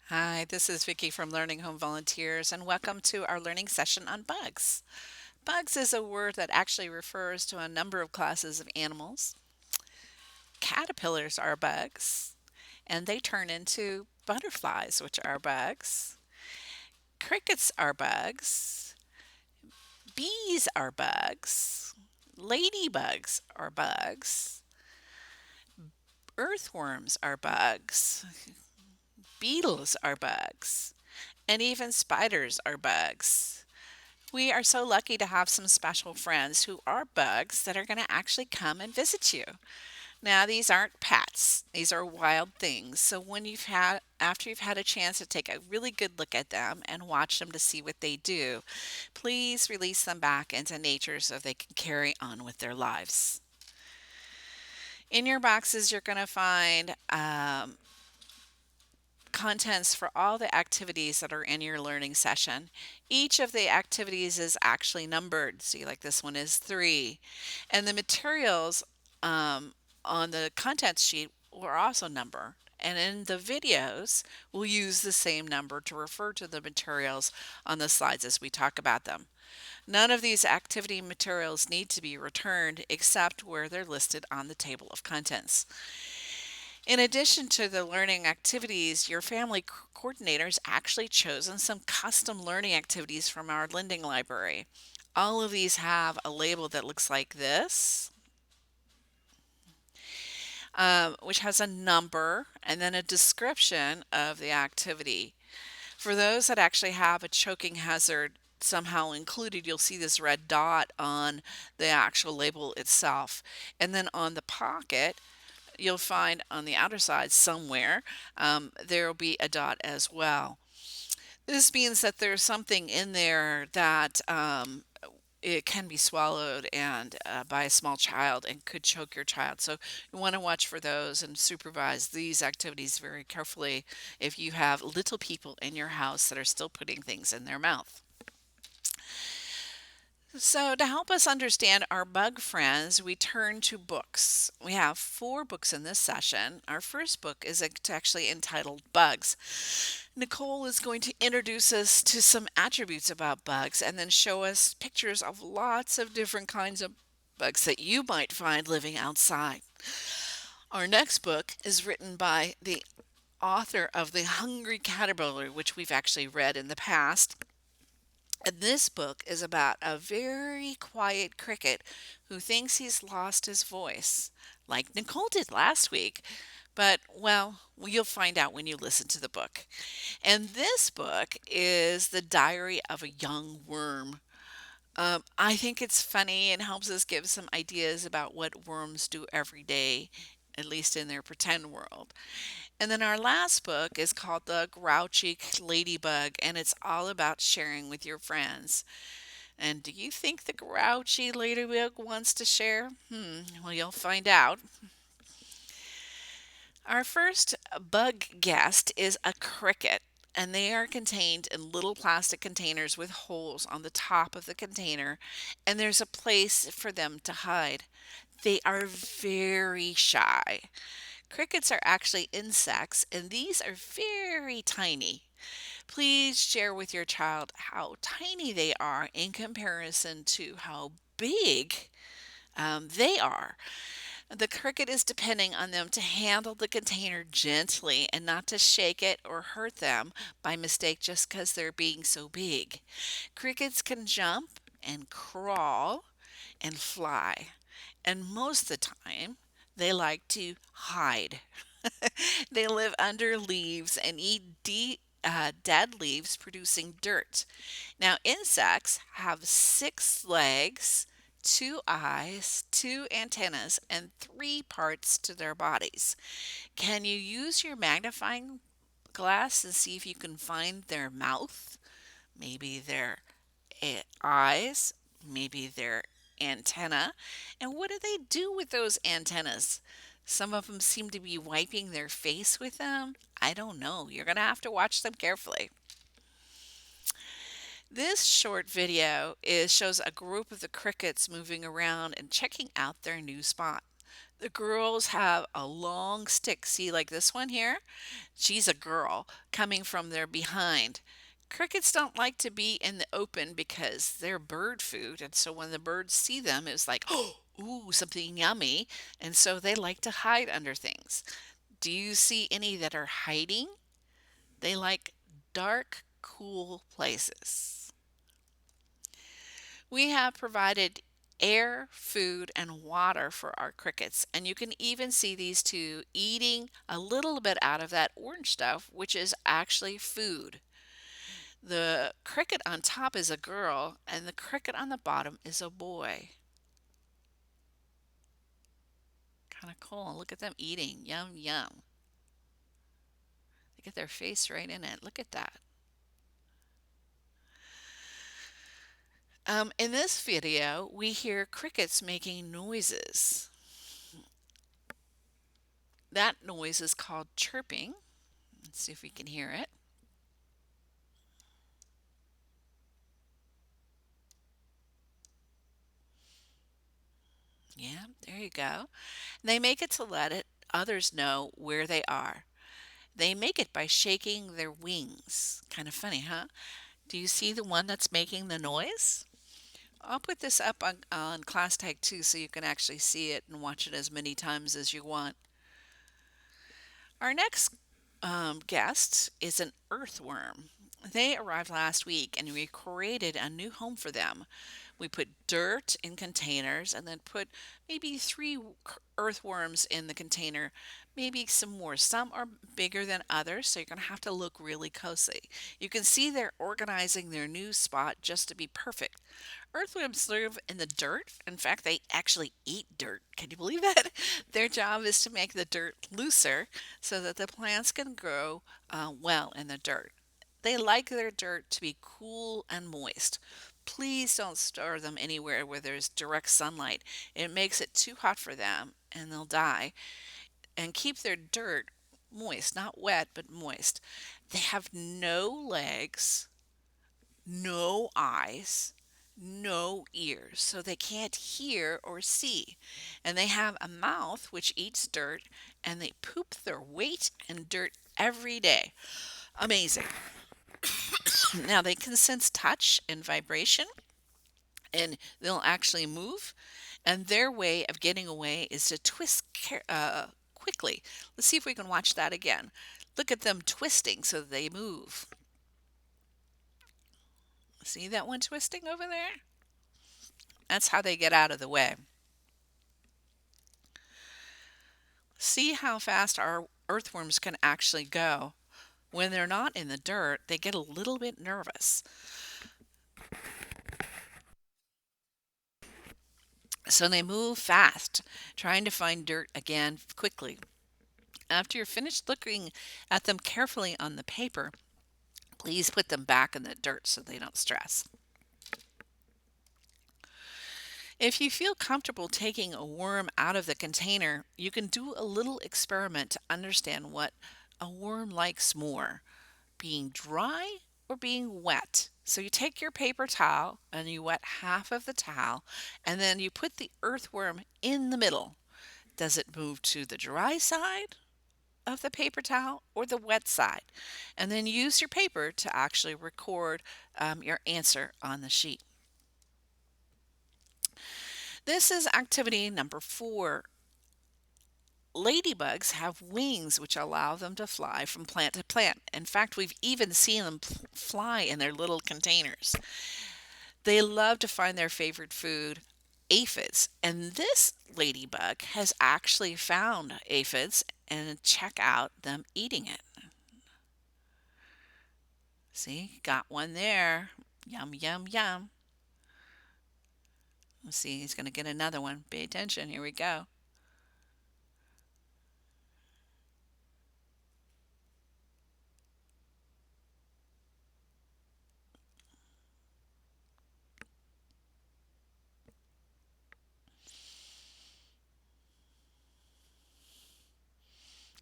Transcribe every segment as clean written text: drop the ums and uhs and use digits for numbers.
Hi, this is Vicki from Learning Home Volunteers, and welcome to our learning session on bugs. Bugs is a word that actually refers to a number of classes of animals. Caterpillars are bugs, and they turn into butterflies, which are bugs. Crickets are bugs. Bees are bugs. Ladybugs are bugs. Earthworms are bugs. Beetles are bugs. And even spiders are bugs. We are so lucky to have some special friends who are bugs that are going to actually come and visit you. Now, these aren't pets. These are wild things. So after you've had a chance to take a really good look at them and watch them to see what they do, please release them back into nature so they can carry on with their lives. In your boxes, you're going to find contents for all the activities that are in your learning session. Each of the activities is actually numbered. See, like this one is 3. And the materials on the contents sheet are also numbered. And in the videos, we'll use the same number to refer to the materials on the slides as we talk about them. None of these activity materials need to be returned except where they're listed on the table of contents. In addition to the learning activities, your family coordinator's actually chosen some custom learning activities from our lending library. All of these have a label that looks like this, which has a number and then a description of the activity. For those that actually have a choking hazard somehow included, you'll see this red dot on the actual label itself. And then on the pocket, you'll find on the outer side somewhere, there will be a dot as well. This means that there's something in there that it can be swallowed and by a small child and could choke your child. So you want to watch for those and supervise these activities very carefully if you have little people in your house that are still putting things in their mouth. So, to help us understand our bug friends, we turn to books. We have 4 books in this session. Our first book is actually entitled Bugs. Nicole is going to introduce us to some attributes about bugs and then show us pictures of lots of different kinds of bugs that you might find living outside. Our next book is written by the author of The Hungry Caterpillar, which we've actually read in the past. And this book is about a very quiet cricket who thinks he's lost his voice, like Nicole did last week. But, well, you'll find out when you listen to the book. And this book is The Diary of a Young Worm. I think it's funny and helps us give some ideas about what worms do every day, at least in their pretend world. And then our last book is called The Grouchy Ladybug, and it's all about sharing with your friends. And do you think the grouchy ladybug wants to share? Well, you'll find out. Our first bug guest is a cricket, and they are contained in little plastic containers with holes on the top of the container, and there's a place for them to hide. They are very shy. Crickets are actually insects, and these are very tiny. Please share with your child how tiny they are in comparison to how big they are. The cricket is depending on them to handle the container gently and not to shake it or hurt them by mistake just because they're being so big. Crickets can jump and crawl and fly, and most of the time, they like to hide. They live under leaves and eat dead leaves, producing dirt. Now, insects have 6 legs, 2 eyes, 2 antennas, and 3 parts to their bodies. Can you use your magnifying glass and see if you can find their mouth? Maybe their eyes? Maybe their antenna? And what do they do with those antennas? Some of them seem to be wiping their face with them. I don't know. You're going to have to watch them carefully. This short video shows a group of the crickets moving around and checking out their new spot. The girls have a long stick. See, like this one here? She's a girl coming from their behind. Crickets don't like to be in the open because they're bird food. And so when the birds see them, it's like, oh, ooh, something yummy. And so they like to hide under things. Do you see any that are hiding? They like dark, cool places. We have provided air, food, and water for our crickets. And you can even see these two eating a little bit out of that orange stuff, which is actually food. The cricket on top is a girl, and the cricket on the bottom is a boy. Kind of cool. Look at them eating. Yum, yum. They get their face right in it. Look at that. In this video, we hear crickets making noises. That noise is called chirping. Let's see if we can hear it. Yeah, there you go. They make it to let others know where they are. They make it by shaking their wings. Kind of funny, huh? Do you see the one that's making the noise? I'll put this up on Class Tag 2 so you can actually see it and watch it as many times as you want. Our next guest is an earthworm. They arrived last week and we created a new home for them. We put dirt in containers and then put maybe three earthworms in the container, maybe some more. Some are bigger than others, so you're going to have to look really closely. You can see they're organizing their new spot just to be perfect. Earthworms live in the dirt. In fact, they actually eat dirt. Can you believe that? Their job is to make the dirt looser so that the plants can grow well in the dirt. They like their dirt to be cool and moist. Please don't store them anywhere where there's direct sunlight. It makes it too hot for them and they'll die. And keep their dirt moist, not wet, but moist. They have no legs, no eyes, no ears, so they can't hear or see. And they have a mouth which eats dirt, and they poop their weight in dirt every day. Amazing. Now they can sense touch and vibration, and they'll actually move. And their way of getting away is to twist quickly. Let's see if we can watch that again. Look at them twisting so that they move. See that one twisting over there? That's how they get out of the way. See how fast our earthworms can actually go. When they're not in the dirt, they get a little bit nervous. So they move fast, trying to find dirt again quickly. After you're finished looking at them carefully on the paper, please put them back in the dirt so they don't stress. If you feel comfortable taking a worm out of the container, you can do a little experiment to understand what a worm likes more, being dry or being wet. So you take your paper towel and you wet half of the towel and then you put the earthworm in the middle. Does it move to the dry side of the paper towel or the wet side? And then use your paper to actually record your answer on the sheet. This is activity number 4. Ladybugs have wings which allow them to fly from plant to plant. In fact, we've even seen them fly in their little containers. They love to find their favorite food, aphids. And this ladybug has actually found aphids and check out them eating it. See, got one there. Yum, yum, yum. Let's see, he's going to get another one. Pay attention. Here we go.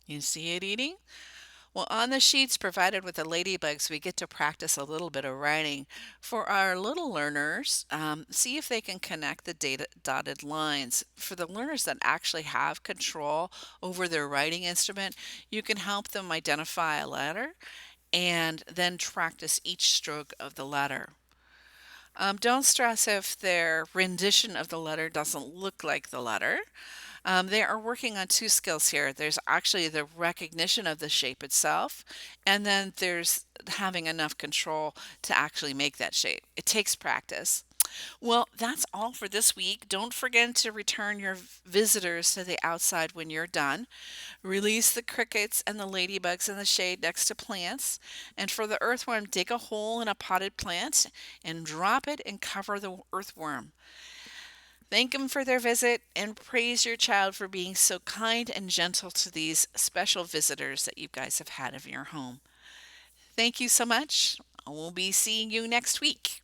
You see it eating? Well, on the sheets provided with the ladybugs, we get to practice a little bit of writing. For our little learners, see if they can connect the data dotted lines. For the learners that actually have control over their writing instrument, you can help them identify a letter and then practice each stroke of the letter. Don't stress if their rendition of the letter doesn't look like the letter. They are working on two skills here. There's actually the recognition of the shape itself, and then there's having enough control to actually make that shape. It takes practice. Well, that's all for this week. Don't forget to return your visitors to the outside when you're done. Release the crickets and the ladybugs in the shade next to plants. And for the earthworm, dig a hole in a potted plant and drop it and cover the earthworm. Thank them for their visit and praise your child for being so kind and gentle to these special visitors that you guys have had in your home. Thank you so much. We'll be seeing you next week.